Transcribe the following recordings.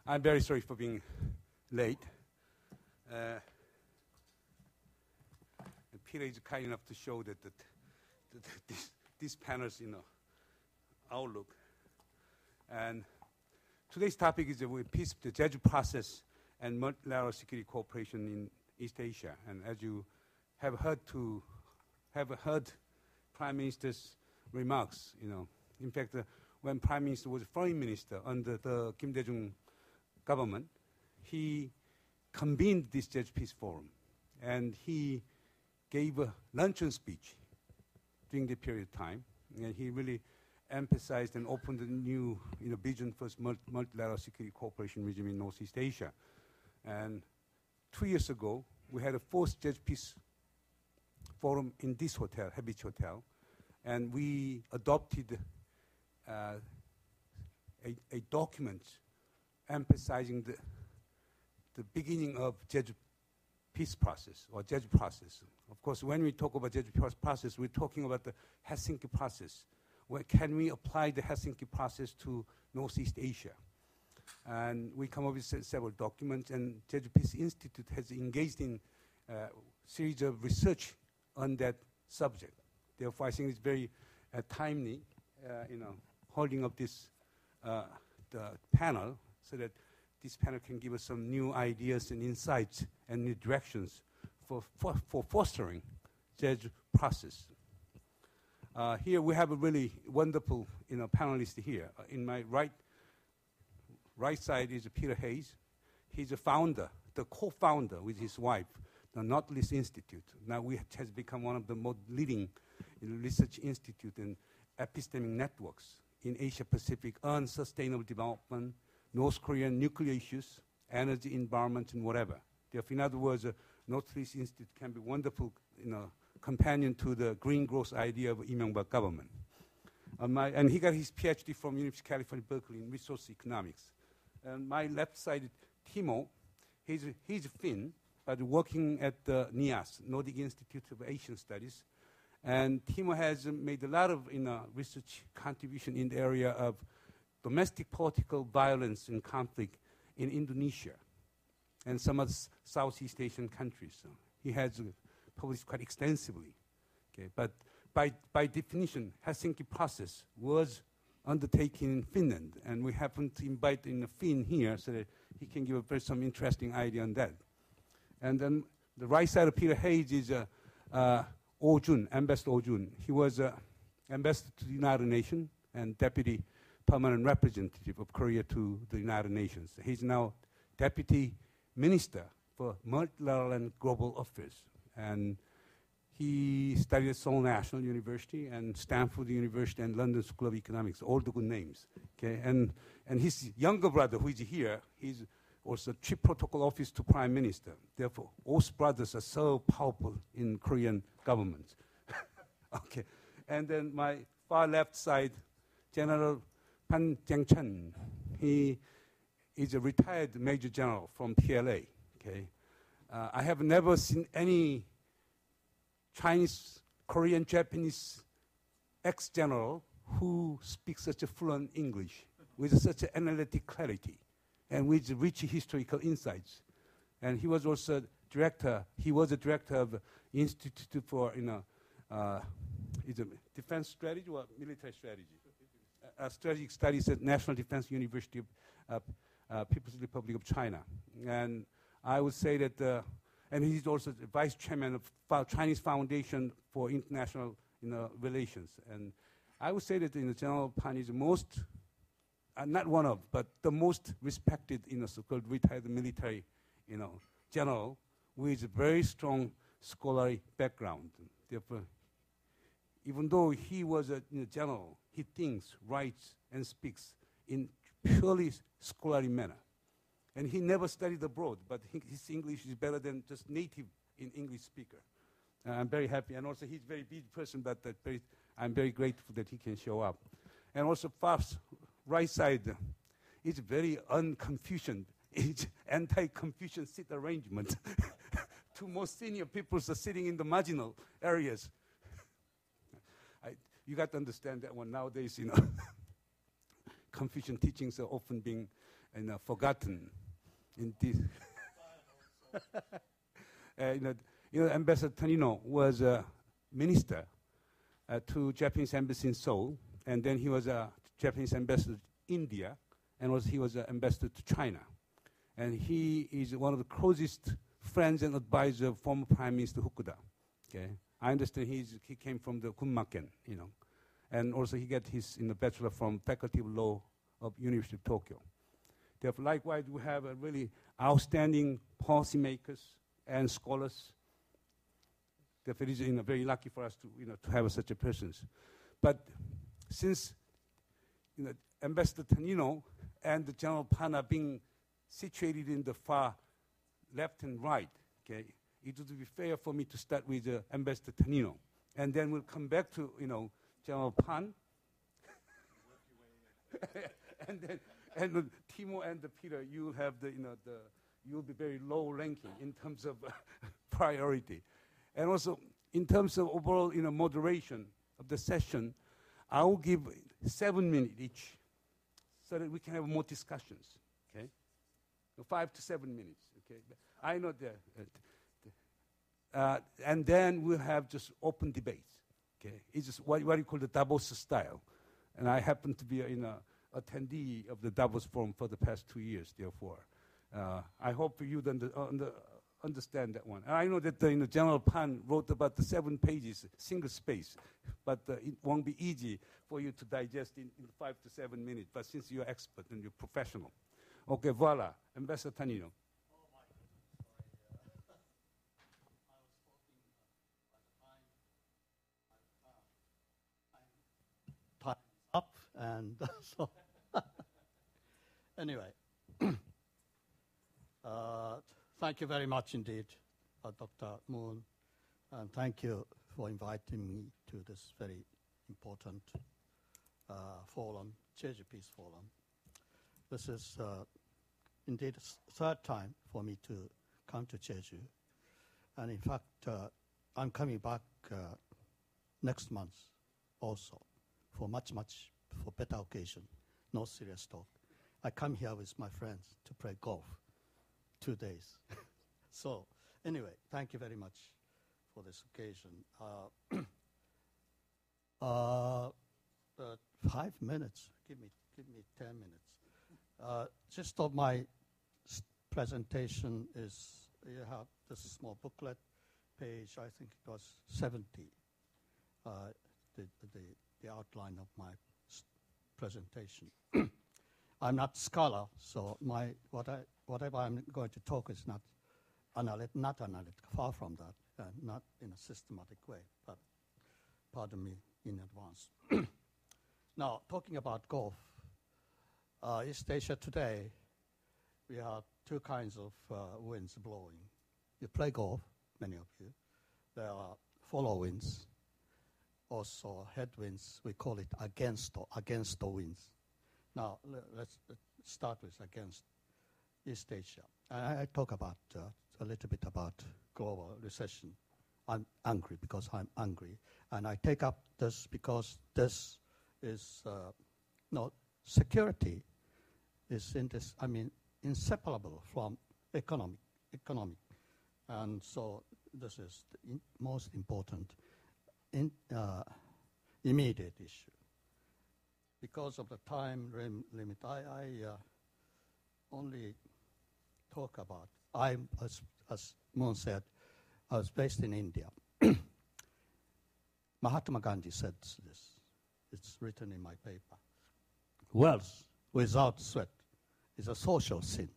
I'm very sorry for being late. Peter is kind enough to show that these panels, outlook. And today's topic is the peace, the Jeju process and multilateral security cooperation in East Asia. And as you have heard Prime Minister's remarks, in fact, when Prime Minister was Foreign Minister under the Kim Dae-jung government, he convened this Jeju Peace Forum, and he gave a luncheon speech during the period of time, and he really emphasized and opened a new vision for multilateral security cooperation regime in Northeast Asia. And 2 years ago, we had a fourth Jeju Peace Forum in this hotel, Habich Hotel, and we adopted a document emphasizing the beginning of Jeju peace process or Jeju process. Of course, when we talk about Jeju process, we're talking about the Helsinki process. Where can we apply the Helsinki process to Northeast Asia? And we come up with several documents, and Jeju Peace Institute has engaged in a series of research on that subject. Therefore, I think it's very timely, holding up this the panel so that this panel can give us some new ideas and insights and new directions for fostering Jeju process. Here we have a really wonderful panelist here. In my right side is Peter Hayes. He's a founder, the co-founder with his wife, the Nautilus Institute. Now has become one of the most leading research institute and epistemic networks in Asia Pacific on sustainable development, North Korean nuclear issues, energy, environment, and whatever. Therefore, in other words, Nautilus Institute can be wonderful, companion to the green growth idea of Lee Myung-bak government. And he got his PhD from University of California, Berkeley in resource economics. And my left side, Timo, he's Finn, but working at the NIAS, Nordic Institute of Asian Studies. And Timo has made a lot of research contribution in the area of domestic political violence and conflict in Indonesia and some of the Southeast Asian countries. So he has published quite extensively. Okay? But by definition, Helsinki process was undertaken in Finland, and we happen to invite in a Finn here so that he can give some interesting idea on that. And then the right side of Peter Hayes is Oh Jun, Ambassador Oh Jun. He was ambassador to the United Nations and deputy permanent representative of Korea to the United Nations. He's now deputy minister for multilateral and global affairs. And he studied at Seoul National University and Stanford University and London School of Economics, all the good names. Okay? And his younger brother, who is here, he's also Chief Protocol Office to Prime Minister. Therefore, both brothers are so powerful in Korean government. Okay. And then my far left side, General Pan Jiang-chen. He is a retired Major General from PLA. Okay. I have never seen any Chinese, Korean, Japanese ex-general who speaks such a fluent English with such an analytic clarity and with rich historical insights. And he was also director. He was a director of Institute for is it defense strategy or military strategy? Strategic studies at National Defense University of People's Republic of China. And I would say that, and he's also the vice chairman of Chinese Foundation for International Relations. And I would say that General Pan is the most, not one of, but the most respected so-called retired military general with a very strong scholarly background. Therefore, even though he was a general, he thinks, writes, and speaks in purely scholarly manner. And he never studied abroad, but his English is better than just native English speaker. I'm very happy. And also, he's a very busy person, but I'm very grateful that he can show up. And also, Fab's right side is very un-Confucian. It's anti-Confucian seat arrangement. Two more senior people are sitting in the marginal areas. You got to understand that one nowadays, Confucian teachings are often being forgotten in this. Ambassador Tanino was a minister to Japanese embassy in Seoul, and then he was a Japanese ambassador to India, and he was an ambassador to China. And he is one of the closest friends and advisor of former Prime Minister Fukuda. Okay, I understand he came from the Gunmaken, and also he got his bachelor from Faculty of Law of University of Tokyo. Therefore, likewise, we have a really outstanding policymakers and scholars. Therefore, it is very lucky for us to have such a persons. But since Ambassador Tanino and the General Pan are being situated in the far left and right, okay, it would be fair for me to start with Ambassador Tanino, and then we'll come back to General Pan, and Timo and Peter, you'll have you'll be very low ranking in terms of priority, and also in terms of overall moderation of the session, I will give 7 minutes each, so that we can have more discussions. Okay, 5 to 7 minutes. Okay, I know that. And then we'll have just open debates. Okay, it's just what you call the Davos style, and I happen to be an attendee of the Davos Forum for the past 2 years. Therefore, I hope you understand that one. And I know that General Pan wrote about the 7 pages, single space, but it won't be easy for you to digest in 5 to 7 minutes. But since you're expert and you're professional, okay, voila, Ambassador Tanino. Up and so anyway, thank you very much indeed, Dr. Moon, and thank you for inviting me to this very important forum, Jeju Peace Forum. This is indeed the third time for me to come to Jeju, and in fact, I'm coming back next month also. For for better occasion, no serious talk. I come here with my friends to play golf 2 days. So anyway, thank you very much for this occasion. 5 minutes, give me 10 minutes. Just of my presentation is, you have this small booklet, page, I think it was 70, the outline of my presentation. I'm not scholar, so whatever I'm going to talk is not analytical, far from that, not in a systematic way, but pardon me in advance. Now, talking about golf, East Asia today, we have 2 kinds of winds blowing. You play golf, many of you. There are follow winds, also headwinds. We call it against the winds. Now, let's start with against East Asia. I talk about a little bit about global recession. I'm angry because I'm angry. And I take up this because this is, security is inseparable from economic. And so this is the most important immediate issue. Because of the time limit, I only talk about, as Moon said, I was based in India. Mahatma Gandhi said this. It's written in my paper. Wealth without sweat is a social sin.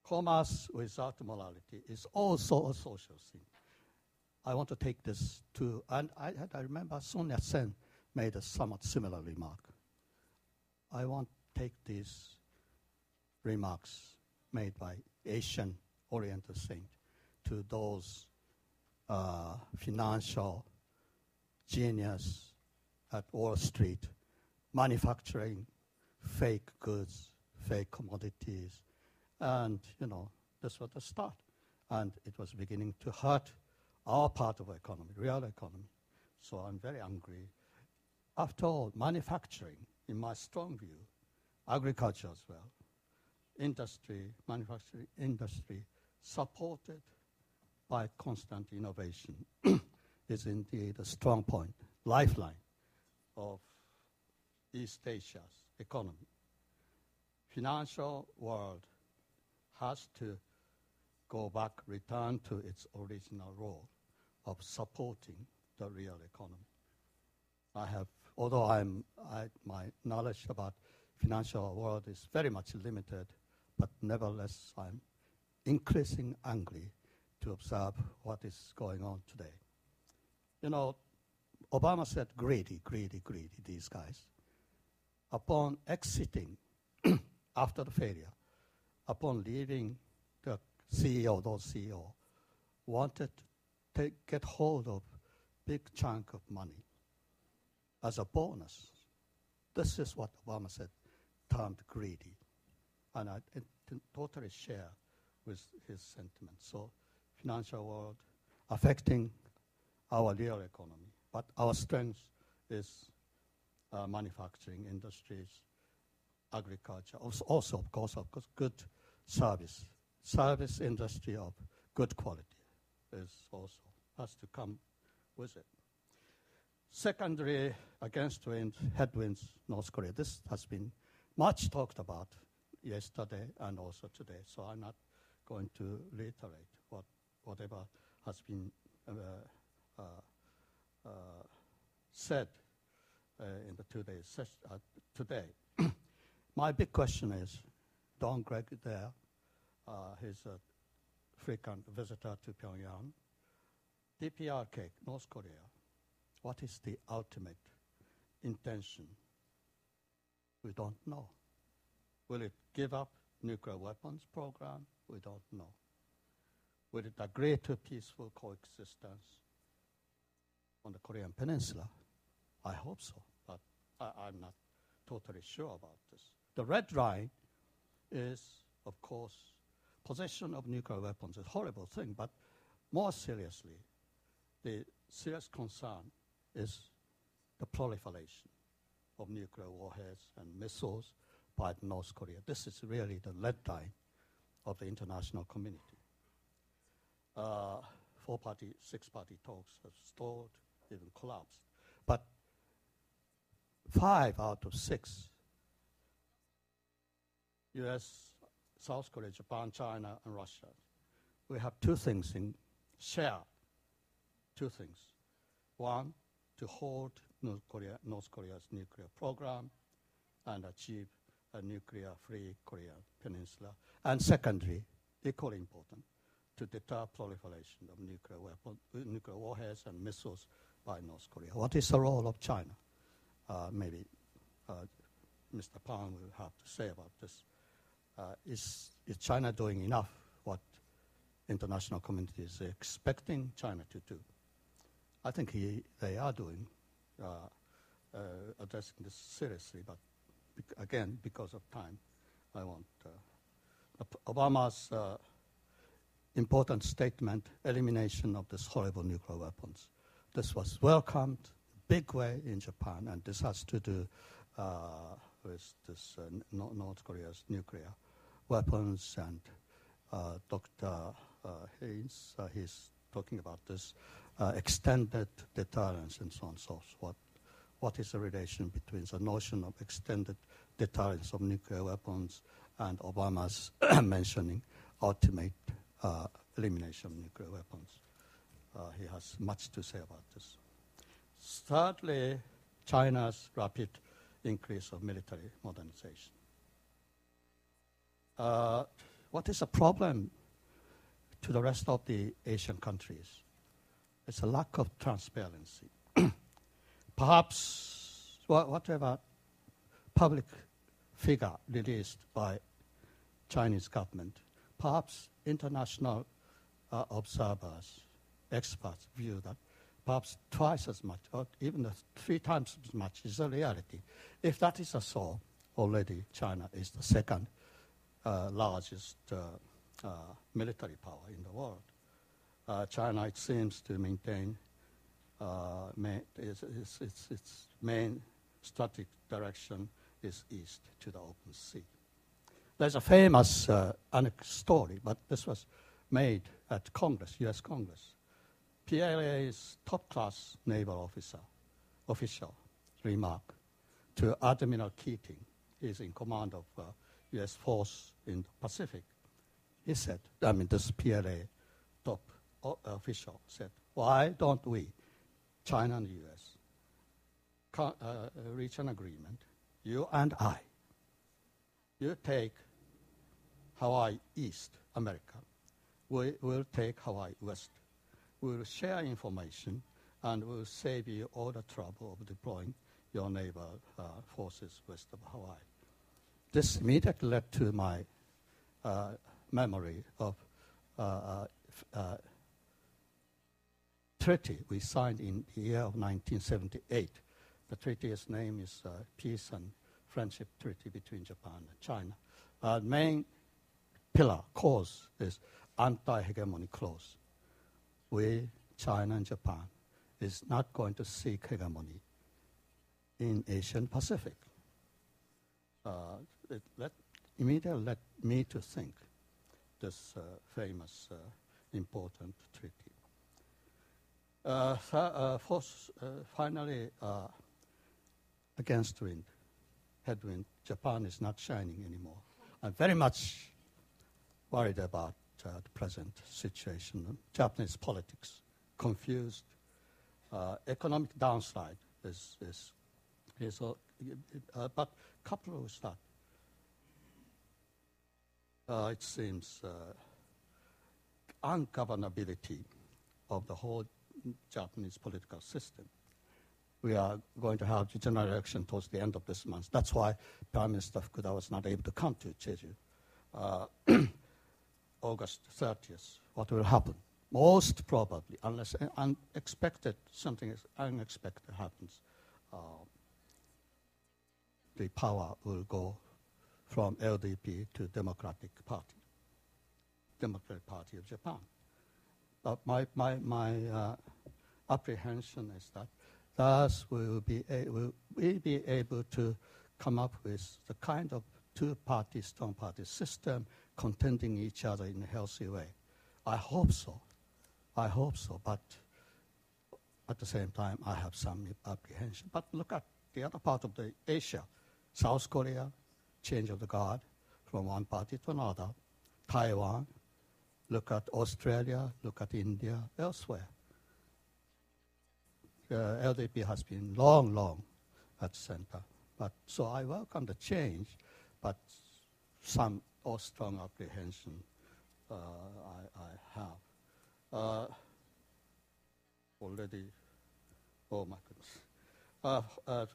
Commerce without morality is also a social sin. I want to take this to, and I remember Sun Yat-sen made a somewhat similar remark. I want to take these remarks made by Asian Oriental saint to those financial genius at Wall Street manufacturing fake goods, fake commodities, and this was the start. And it was beginning to hurt our part of our economy, real economy. So I'm very angry. After all, manufacturing in my strong view, agriculture as well, industry, manufacturing industry, supported by constant innovation, is indeed a strong point, lifeline of East Asia's economy. Financial world has to go back, return to its original role of supporting the real economy. Although my knowledge about financial world is very much limited, but nevertheless I'm increasing angry to observe what is going on today. You know, Obama said greedy, greedy, greedy, these guys. Upon exiting after the failure, upon leaving the CEO, those CEO wanted to get hold of big chunk of money as a bonus. This is what Obama said, termed greedy. And I totally share with his sentiment. So financial world affecting our real economy. But our strength is manufacturing industries, agriculture, also of course, good service. Service industry of good quality is also has to come with it. Secondly, against headwinds, North Korea. This has been much talked about yesterday and also today, so I'm not going to reiterate whatever has been said in the 2 days today. My big question is, Don Gregg there, he's a frequent visitor to Pyongyang. DPRK, North Korea, what is the ultimate intention? We don't know. Will it give up nuclear weapons program? We don't know. Will it agree to peaceful coexistence on the Korean Peninsula? I hope so, but I'm not totally sure about this. The red line is, of course, possession of nuclear weapons is a horrible thing, but more seriously, the serious concern is the proliferation of nuclear warheads and missiles by North Korea. This is really the red line of the international community. 4-party, 6-party talks have stalled, even collapsed. But 5 out of 6, US, South Korea, Japan, China, and Russia, we have two things in share. Two things. One, to hold North Korea's nuclear program and achieve a nuclear-free Korean peninsula. And secondly, equally important, to deter proliferation of nuclear warheads and missiles by North Korea. What is the role of China? Maybe Mr. Pan will have to say about this. Is China doing enough what international community is expecting China to do? I think they are doing, addressing this seriously, but again, because of time, I want Obama's important statement, elimination of this horrible nuclear weapons. This was welcomed big way in Japan, and this has to do with this North Korea's nuclear weapons. And Dr. Haynes, he's talking about this extended deterrence and so on. So what is the relation between the notion of extended deterrence of nuclear weapons and Obama's mentioning ultimate elimination of nuclear weapons? He has much to say about this. Thirdly, China's rapid increase of military modernization. What is the problem to the rest of the Asian countries? It's a lack of transparency. Perhaps whatever public figure released by Chinese government, perhaps international observers, experts view that perhaps twice as much, or even 3 times as much is the reality. If that is so, already China is the second largest military power in the world. China, it seems to maintain its main strategic direction is east to the open sea. There's a famous story, but this was made at Congress, U.S. Congress. PLA's top-class naval official remark to Admiral Keating, he's in command of U.S. force in the Pacific. He said, this PLA top official said, why don't we, China and the U.S., reach an agreement, you and I. You take Hawaii East, America. We will take Hawaii West. We will share information and we'll save you all the trouble of deploying your naval forces west of Hawaii. This immediately led to my memory of treaty we signed in the year of 1978. The treaty's name is Peace and Friendship Treaty between Japan and China. Main pillar cause is anti-hegemony clause. We, China and Japan, is not going to seek hegemony in Asian Pacific. It immediately led me to think this famous, important treaty. Finally, against wind, headwind, Japan is not shining anymore. I'm very much worried about the present situation. Japanese politics, confused. Economic downside but coupled with that, it seems ungovernability of the whole Japanese political system. We are going to have the general election towards the end of this month. That's why Prime Minister Fukuda was not able to come to Jeju. August 30th, what will happen? Most probably, unless something unexpected happens, the power will go from LDP to Democratic Party of Japan. But my apprehension is that thus we will be able to come up with the kind of two-party, strong-party system contending each other in a healthy way. I hope so, but at the same time, I have some apprehension. But look at the other part of the Asia, South Korea, change of the guard from one party to another, Taiwan, look at Australia, look at India, elsewhere. LDP has been long at center. So I welcome the change, but some strong apprehension I have. Already, oh my goodness.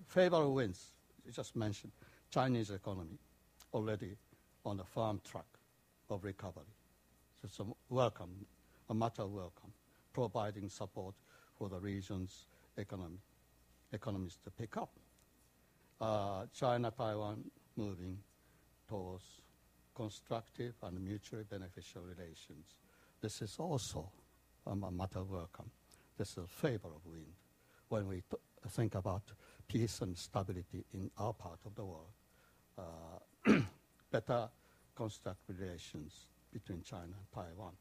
Favorable winds, you just mentioned, Chinese economy already on a firm track of recovery. So it's a matter of welcome, providing support for the region's economies to pick up. China, Taiwan moving towards constructive and mutually beneficial relations. This is also a matter of welcome. This is a favorable wind when we think about peace and stability in our part of the world. Better constructive relations between China and Taiwan.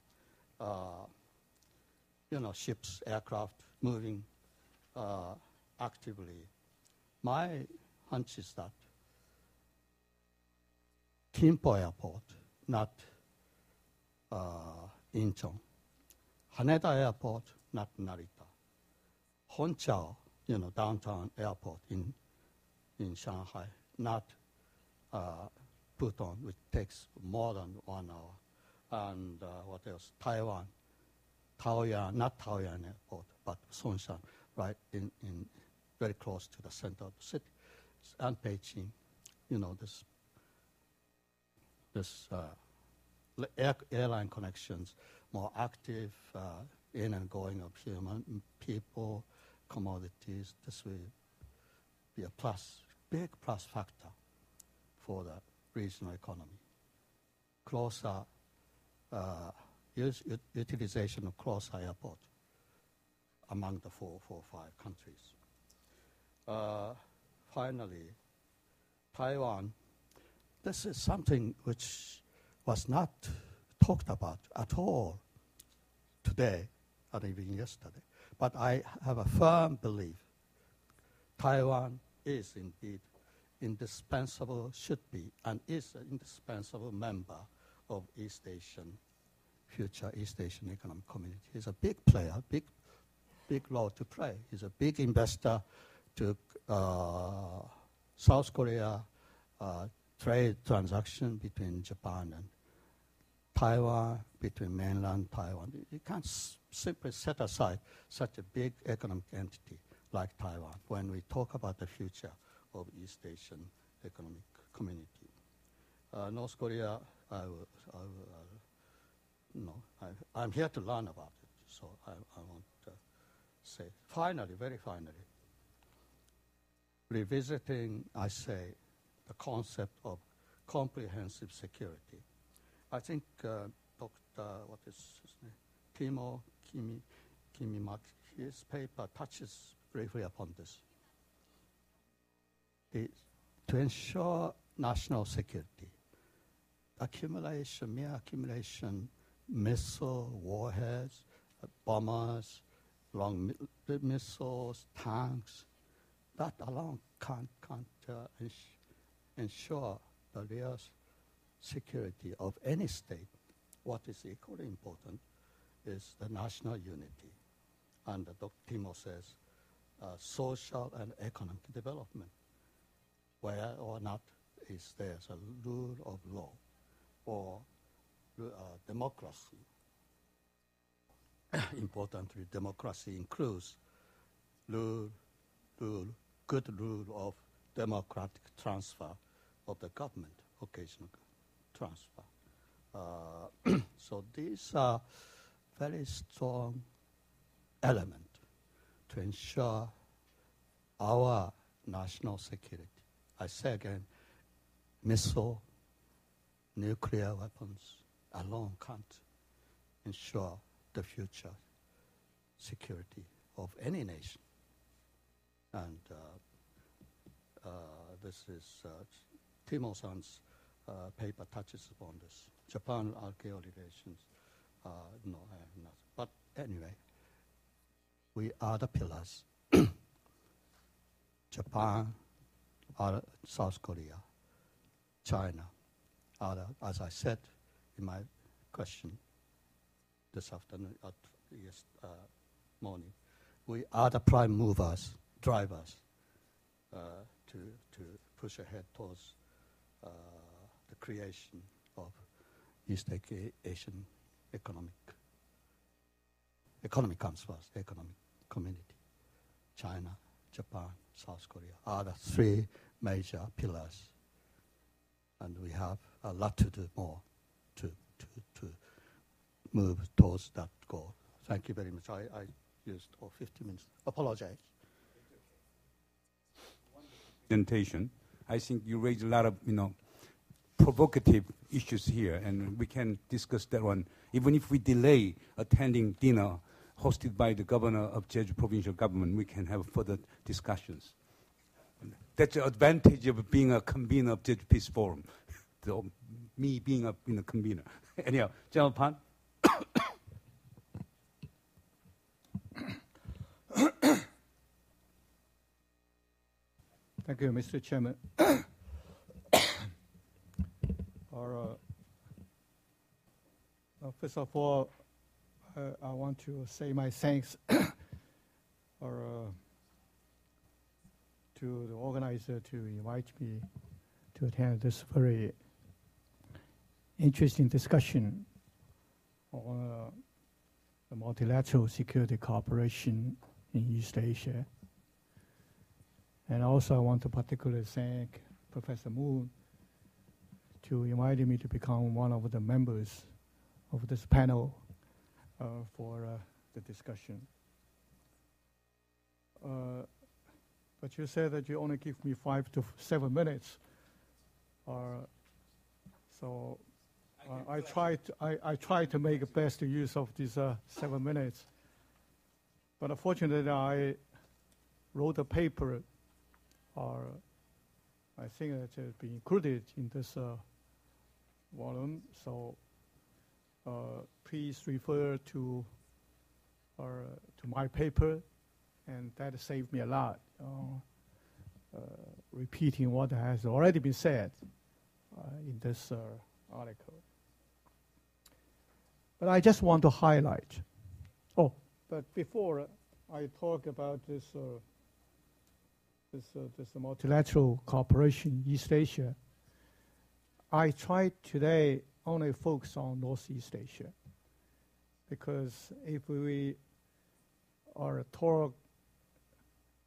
Ships, aircraft moving actively. My hunch is that Kimpo Airport, not Incheon. Haneda Airport, not Narita. Hongqiao, downtown airport in Shanghai, not Pudong, which takes more than 1 hour. And what else? Taiwan, Taoyuan, not Taoyuan Airport, but Songshan, right in very close to the center of the city. And Beijing, this airline connections, more active in and going of human people, commodities. This will be a big plus factor for the regional economy. Closer utilization of closer airport among the four or five countries. Finally, Taiwan, this is something which was not talked about at all today or even yesterday. But I have a firm belief Taiwan is indeed indispensable, should be, and is an indispensable member of future East Asian Economic Community. He's a big player, big role to play. He's a big investor to South Korea trade transaction between Japan and Taiwan, between mainland Taiwan. You can't simply set aside such a big economic entity like Taiwan when we talk about the future of East Asian Economic Community. North Korea, I'm here to learn about it, so I want to say, finally, very finally, revisiting, I say, the concept of comprehensive security. I think Dr. what is his name? Timo Kimimak, his paper touches briefly upon this. To ensure national security, mere accumulation, missile, warheads, bombers, long missiles, tanks, that alone can't ensure the real security of any state. What is equally important is the national unity. And Dr. Timo says social and economic development, where or not is there a rule of law or democracy. Importantly, democracy includes good rule of democratic transfer of the government, occasional transfer. So these are very strong elements to ensure our national security. I say again, missile, nuclear weapons alone can't ensure the future security of any nation. And this is Timo-san's paper touches upon this. Japan-RKO relations, no, I have not. But anyway, we are the pillars. Japan, South Korea, China, as I said in my question this afternoon, morning, we are the prime movers, drivers to push ahead towards the creation of East Asian economic comes first, economic community. China, Japan, South Korea are the three major pillars. And we have a lot to do more to move towards that goal. Thank you very much. I used 50 minutes. Apologize. Presentation. I think you raised a lot of, provocative issues here, and we can discuss that one. Even if we delay attending dinner hosted by the governor of Jeju provincial government, we can have further discussions. That's the advantage of being a convener of Jeju Peace Forum. Me being a convener. Anyhow, General Pan. Thank you, Mr. Chairman. First of all, I want to say my thanks to the organizer to invite me to attend this very interesting discussion on the multilateral security cooperation in East Asia. And also I want to particularly thank Professor Moon to invite me to become one of the members of this panel for the discussion. But you said that you only give me 5 to 7 minutes. So I try to make the best use of these 7 minutes. But unfortunately, I wrote a paper I think that has been included in this volume. So please refer to my paper, and that saved me a lot. Repeating what has already been said in this article. But I just want to highlight. Oh, but before I talk about this multilateral cooperation in East Asia, I tried today only focus on Northeast Asia, because if we are talk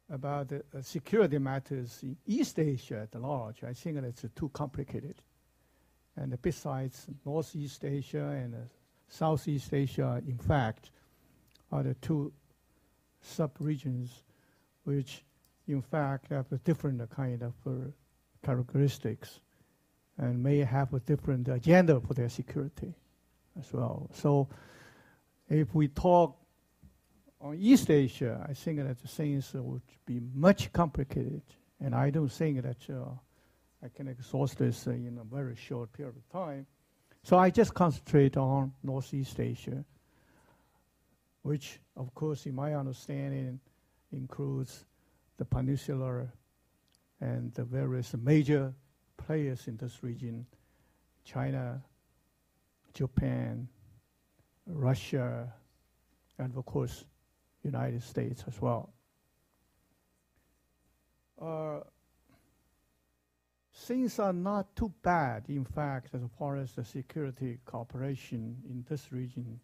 about the security matters in East Asia at large, I think it's too complicated. And besides, Northeast Asia and Southeast Asia, in fact, are the two sub-regions which, in fact, have a different kind of characteristics and may have a different agenda for their security as well. So if we talk on East Asia, I think that things would be much complicated, and I don't think that I can exhaust this in a very short period of time. So I just concentrate on Northeast Asia, which, of course, in my understanding, includes the Peninsula and the various major players in this region: China, Japan, Russia, and of course, United States as well. Things are not too bad, in fact, as far as the security cooperation in this region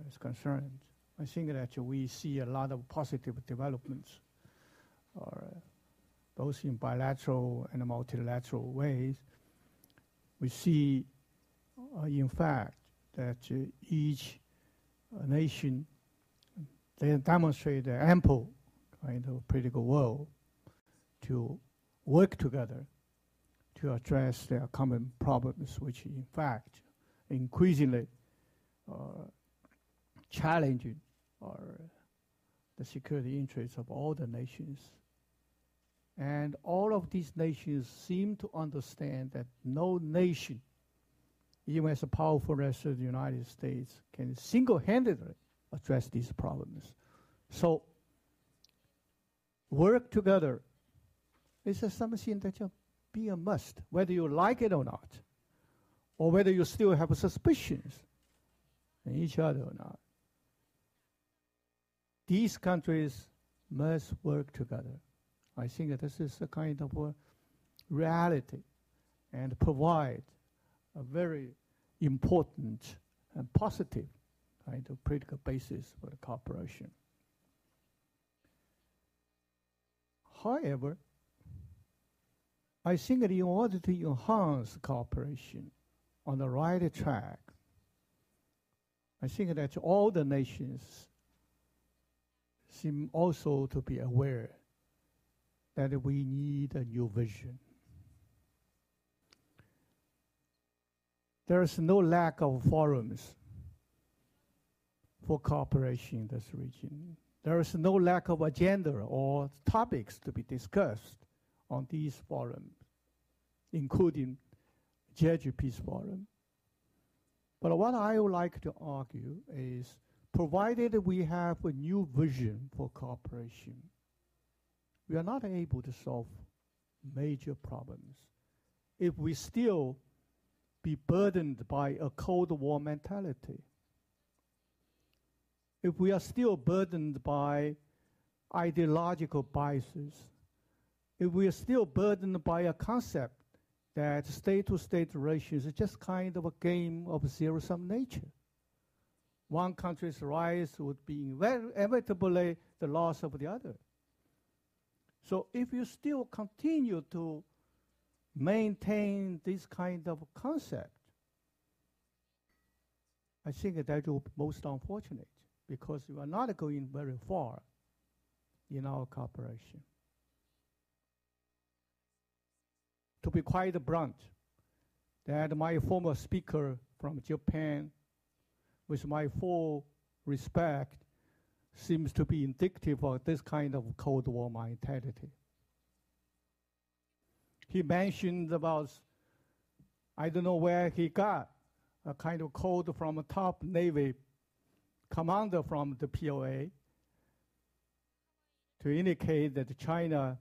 is concerned. I think that we see a lot of positive developments, both in bilateral and multilateral ways. We see, in fact, that each nation, they demonstrate the ample kind of political will to work together to address their common problems, which in fact increasingly challenging the security interests of all the nations. And all of these nations seem to understand that no nation, even as powerful as the United States, can single-handedly address these problems. So work together is something that will be a must, whether you like it or not, or whether you still have suspicions in each other or not. These countries must work together. I think that this is a kind of a reality and provide a very important and positive kind of political basis for the cooperation. However, I think that in order to enhance cooperation on the right track, I think that all the nations seem also to be aware that we need a new vision. There is no lack of forums for cooperation in this region. There is no lack of agenda or topics to be discussed on these forums, including Jeju Peace Forum. But what I would like to argue is, provided we have a new vision for cooperation, we are not able to solve major problems if we still be burdened by a Cold War mentality. If we are still burdened by ideological biases, if we are still burdened by a concept that state-to-state relations is just kind of a game of zero-sum nature. One country's rise would be inevitably the loss of the other. So if you still continue to maintain this kind of concept, I think that will be most unfortunate, because we are not going very far in our cooperation. To be quite blunt, that my former speaker from Japan, with my full respect, seems to be indicative of this kind of Cold War mentality. he mentioned about, I don't know where he got a kind of code from a top Navy commander from the POA to indicate that China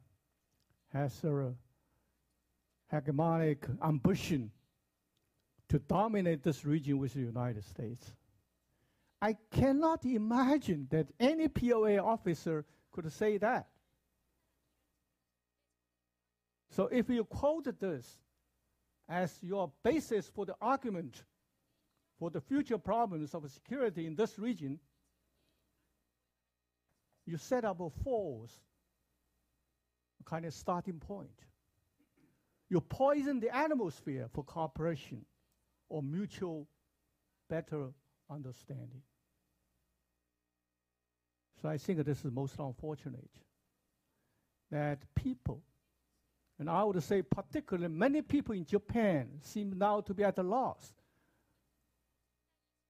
has a hegemonic ambition to dominate this region with the United States. I cannot imagine that any POA officer could say that. So if you quote this as your basis for the argument for the future problems of security in this region, you set up a false kind of starting point. You poison the atmosphere for cooperation or mutual better understanding. So I think this is most unfortunate that people, and I would say particularly many people in Japan, seem now to be at a loss.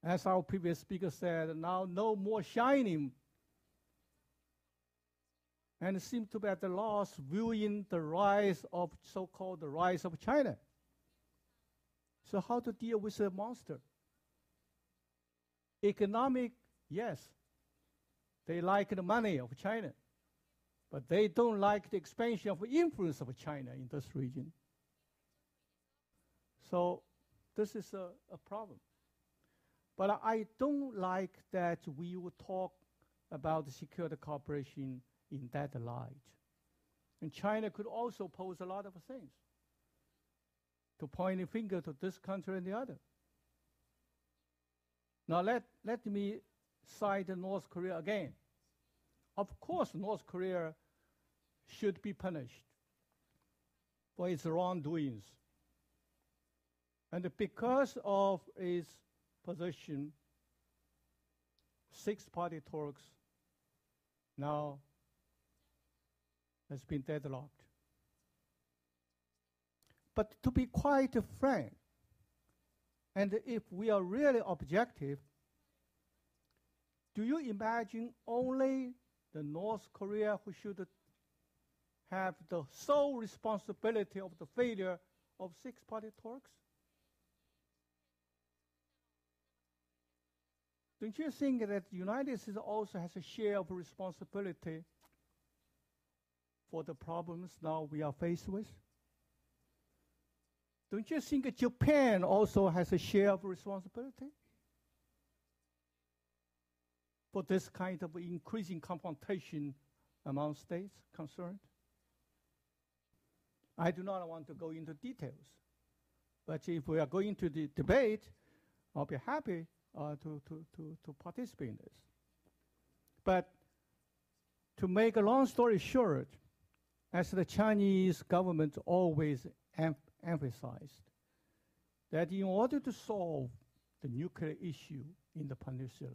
As our previous speaker said, now no more shining, and seem to be at a loss viewing the rise of so-called the rise of China. So how to deal with the monster? Economic, yes, they like the money of China, but they don't like the expansion of influence of China in this region. So this is a problem. But I don't like that we would talk about the security cooperation in that light. And China could also pose a lot of things to point a finger to this country and the other. Now let me cite North Korea again. Of course, North Korea should be punished for its wrongdoings. And because of its position, six-party talks now has been deadlocked. But to be quite frank, and if we are really objective, do you imagine only the North Korea who should have the sole responsibility of the failure of six-party talks? Don't you think that the United States also has a share of responsibility for the problems now we are faced with? Don't you think Japan also has a share of responsibility for this kind of increasing confrontation among states concerned? I do not want to go into details, but if we are going to the debate, I'll be happy to participate in this. But to make a long story short, as the Chinese government always emphasized, that in order to solve the nuclear issue in the peninsula,